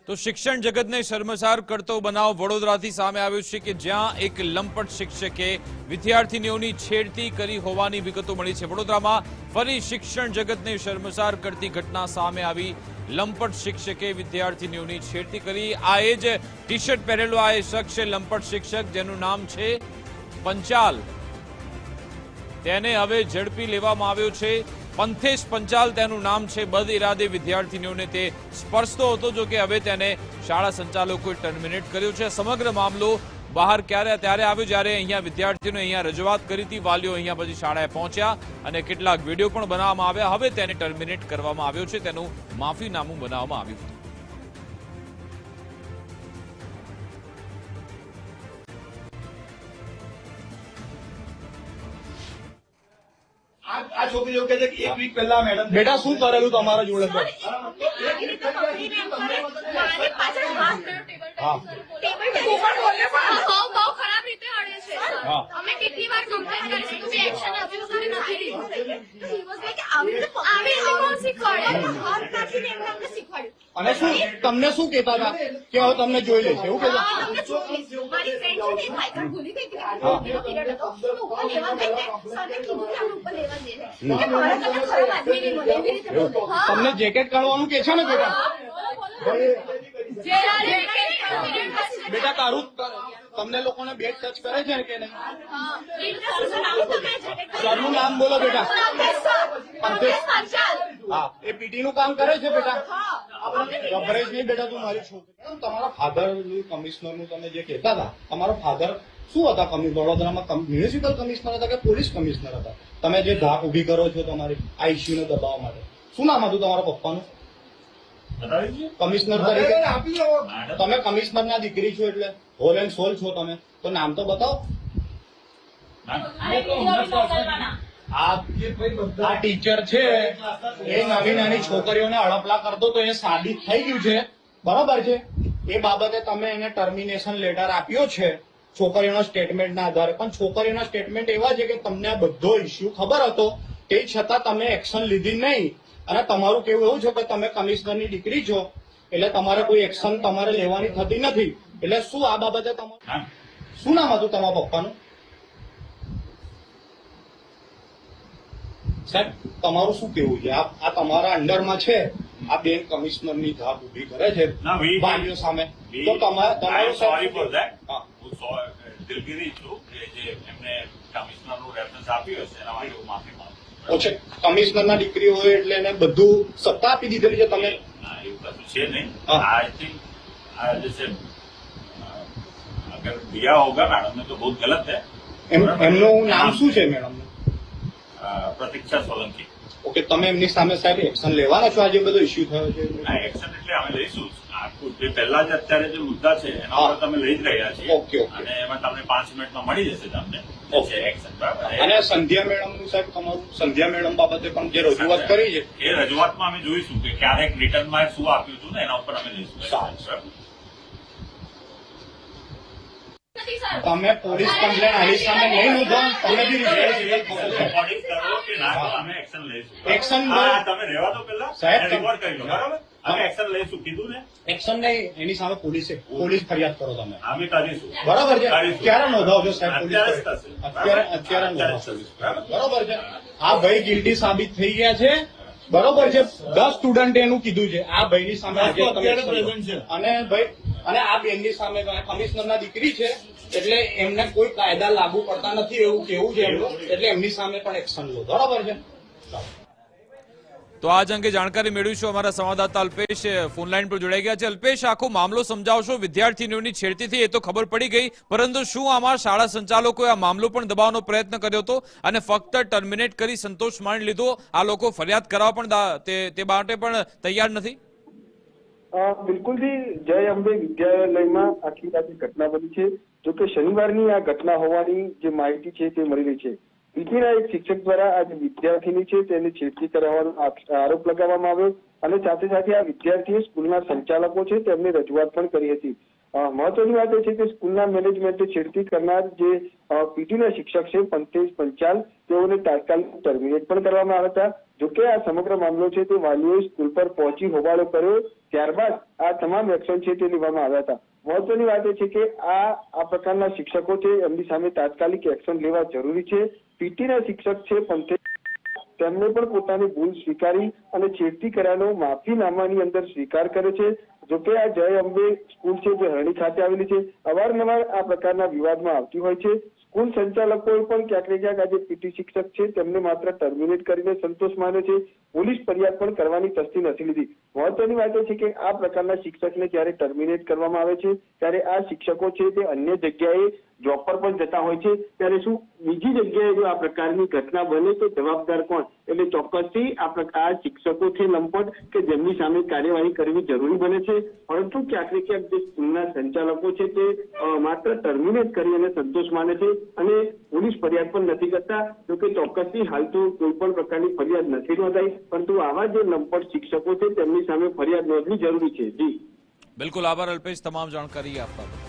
તો શિક્ષણ જગતને શર્મસાર કરતો બનાવ વડોદરાથી સામે આવ્યો છે કે જ્યાં એક લંપટ શિક્ષકે વિદ્યાર્થીનીઓની છેડતી કરી હોવાની વિગતો મળી છે। વડોદરામાં ફરી શિક્ષણ જગતને શર્મસાર કરતી ઘટના સામે આવી। લંપટ શિક્ષકે વિદ્યાર્થીનીઓની છેડતી કરી। આ એ જ ટી શર્ટ પહેરેલો આ એ શખ્સ છે લંપટ શિક્ષક, જેનું નામ છે પંચાલ। તેને હવે ઝડપી લેવામાં આવ્યો છે। पंथेश पंचाल तेनु नाम छे। बद इरादे विद्यार्थिनीओने ते स्पर्शतो हतो, जो के हवे तेने शाळा संचालकोए टर्मिनेट कर्यो छे। समग्र मामलो बहार त्यारे आव्यो ज्यारे अहींया विद्यार्थीओने अहींया रजूआत करी हती। वालीओ अहींया पछी शाळाए पहोंच्या अने केटलाक विडियो पण बनाववामां आव्या। हवे तेने टर्मिनेट करवामां आव्यो छे, तेनुं माफीनामुं बनाववामां आव्युं हतुं। આ છોકરી એવું કહે છે કે એક વીક પહેલા મેડમ બેટા શું કરેલું તમારા જોડે તો? અને શું તમને શું કહેતા હતા કે હવે તમને જોઈ લેશે એવું કહેતા? તમને જેકેટ કાઢવાનું કે છે ને બેટા? બેટા તારું તમને લોકોને બેટ ટચ કરે છે કે નહીં? સરનું નામ બોલો બેટા। હા, એ પીટી નું કામ કરે છે બેટા? ગભરાઈશ નહીં બેટા, તું મારી છોકરી। તમારા ફાધર કમિશનર નું તમે જે કહેતા હતા, તમારો ફાધર શું હતા? વડોદરામાં મ્યુનિસિપલ કમિશનર હતા કે પોલીસ કમિશનર હતા? તમે જે ધાક ઉભી કરો છો તમારી આઈસીયુ ને દબાવવા માટે, શું નામ હતું તમારા પપ્પાનું? કમિશનર તરીકે તમે કમિશનર ના દીકરી છો એટલે હોલ એન્ડ સોલ છો તમે, તો નામ તો બતાવો। આ ટીચર છે એ નાની નાની છોકરીઓને અડપલા કરતો તો એ સાબિત થઈ ગયું છે, બરોબર છે? એ બાબતે તમે એને ટર્મિનેશન લેટર આપ્યો છે છોકરીઓના સ્ટેટમેન્ટના આધારે, પણ છોકરીઓના સ્ટેટમેન્ટ એવા છે કે તમને આ બધો ઇસ્યુ ખબર હતો, તે છતાં તમે એક્શન લીધી નહીં। અને તમારું કેવું એવું છે કે તમે કમિશનરની દીકરી છો એટલે તમારે કોઈ એક્શન તમારે લેવાની થતી નથી, એટલે શું આ બાબતે તમારું શું નામ હતું તમારા પપ્પાનું? સાહેબ તમારું શું કેવું છે? આ તમારા અંડરમાં છે, આ બેન કમિશનરની ધાક ઉભી કરે છે વાલીઓ સામે, તો તમારું સોરી ફોર ધેટ, હું દિલગીરી છું કે જે એમને કમિશનરનું રેફરન્સ આપ્યું હશે એના માટે હું માફી માંગુ છું। કમિશનરના દીકરી હોય એટલે એને બધું સત્તા આપી દીધેલી છે તમે? એવું કશું છે નહીં। आई थिंक जैसे अगर दिया होगा मैडम ने तो बहुत गलत है। એમનું નામ શું છે મેડમ? પ્રતીક્ષા સોલંકી। ઓકે, તમે એમની સામે સાહેબ એક્શન લેવાના છો? આજે બધો ઇસ્યુ થયો છે એક્શન એટલે અમે લઈશું। જે પહેલા જ અત્યારે જે મુદ્દા છે એના પર તમે લઈ જ રહ્યા છીએ। ઓકે ઓકે, અને એમાં તમને 5 મિનિટમાં મળી જશે તમને એક્શન, બરાબર? અને સંધ્યા મેડમ નું સાહેબ તમારું સંધ્યા મેડમ બાબતે પણ જે રજૂઆત કરી છે એ રજૂઆતમાં અમે જોઈશું કે ક્યારેક રિટર્નમાં શું આપ્યું હતું ને એના ઉપર અમે લઈશું। તમે પોલીસ કમ્પ્લેન આની સામે નહીં નોંધો, તમે બી રેકોર્ડિંગ કરો કે ના કરો, અમે એક્શન લઈશું। એક્શન તમે રહેવા દો પહેલા, સાહેબ રેકોર્ડ કરી લો, બરાબર? અમે એક્શન લઈશું, કીધું ને? એક્શન નહીં, એની સામે પોલીસ ફરિયાદ કરો તમે, અમે કરીશું, બરાબર છે? કરીશું। ક્યારે નોંધાવજો સાહેબ? અત્યારે જ થશે, અત્યારે નોંધાવજો, બરાબર છે? આ ભાઈ ગિલ્ટી સાબિત થઈ ગયા છે, બરોબર છે? 10 સ્ટુડન્ટ એનું કીધું છે। આ ભાઈની સામે અને ભાઈ અને આ બેનની સામે કમિશનરના દીકરી છે એટલે એમને કોઈ કાયદા લાગુ પડતા નથી એવું કેવું છે એમનું, એટલે એમની સામે પણ એક્શન લો, બરાબર છે? તો આજ અંગે જાણકારી મેળવીશું। અમારા સંવાદદાતા અલ્પેશ ફોનલાઈન પર જોડાઈ ગયા છે। અલ્પેશ, આખો મામલો સમજાવશો? વિદ્યાર્થીનીઓની છેડતી થઈ એ તો ખબર પડી ગઈ, પરંતુ શું આમાં શાળા સંચાલકોએ આ મામલો પણ દબાવવાનો પ્રયત્ન કર્યો હતો અને ફક્ત ટર્મિનેટ કરી સંતોષ માણી લીધો? આ લોકો ફરિયાદ કરવા પણ તે માટે પણ તૈયાર નથી? બિલકુલ જી, જય અંબે વિદ્યાલયમાં આખી આ ઘટના બની છે। જો કે શનિવારની આ ઘટના હોવાની જે માહિતી છે તે મળી રહી છે। બીજીના એક શિક્ષક દ્વારા આ જે વિદ્યાર્થીની છે તેને છેડતી કરવાનો આરોપ લગાવવામાં આવ્યો અને સાથે સાથે આ વિદ્યાર્થીએ સ્કૂલના સંચાલકો છે તેમને રજૂઆત પણ કરી હતી। મહત્વની વાત એ છે કે સ્કૂલના મેનેજમેન્ટે છેડતી કરનાર જે પીટીના શિક્ષક છે પંથેશ પંચાલ, તેઓને તાત્કાલિક ટર્મિનેટ પણ કરવામાં આવ્યા હતા। જોકે આ સમગ્ર મામલો છે તે વાલીઓએ સ્કૂલ પર પહોંચી હોબાળો કર્યો, ત્યારબાદ આ તમામ એક્શન છે તે લેવામાં આવ્યા હતા. મહત્વની વાત એ છે કે આ પ્રકારના શિક્ષકો છે એમની સામે તાત્કાલિક એક્શન લેવા જરૂરી છે. પીટીના શિક્ષક છે પણ તેમને પણ પોતાની ભૂલ સ્વીકારી અને છેડતી કર્યાનો માફીનામાની અંદર સ્વીકાર કરે છે. જોકે આ જય અંબે સ્કૂલ છે જે હરણી ખાતે આવેલી છે, અવારનવાર આ પ્રકારના વિવાદમાં આવતી હોય છે. સ્કૂલ સંચાલકોએ પણ ક્યાંક ને ક્યાંક આજે પીટી શિક્ષક છે તેમને માત્ર ટર્મિનેટ કરીને સંતોષ માન્યો છે. પોલીસ ફરિયાદ પણ કરવાની તસ્દી નથી લીધી. મહત્વની વાત એ છે કે આ પ્રકારના શિક્ષકને જ્યારે ટર્મિનેટ કરવામાં આવે છે ત્યારે આ શિક્ષકો છે તે અન્ય જગ્યાએ જોબ પર પણ જતા હોય છે, ત્યારે શું બીજી જગ્યાએ જો આ પ્રકારની ઘટના બને તો જવાબદાર કોણ? એટલે ચોક્કસથી આ શિક્ષકો છે લંપટ કે જેમની સામે કાર્યવાહી કરવી જરૂરી બને છે. પરંતુ ક્યાંક ને ક્યાંક જે સ્કૂલના સંચાલકો છે તે માત્ર ટર્મિનેટ કરી અને સંતોષ માને છે અને પોલીસ ફરિયાદ પણ નથી કરતા. જોકે ચોક્કસથી હાલ તો કોઈ પણ પ્રકારની ફરિયાદ નથી નોંધાઈ, પરંતુ આવા જે લંપટ શિક્ષકો છે તેમની સામે ફરિયાદ નોંધવી જરૂરી છે. જી બિલકુલ, આભાર અલ્પેશ તમામ જાણકારી આપવા બદલ.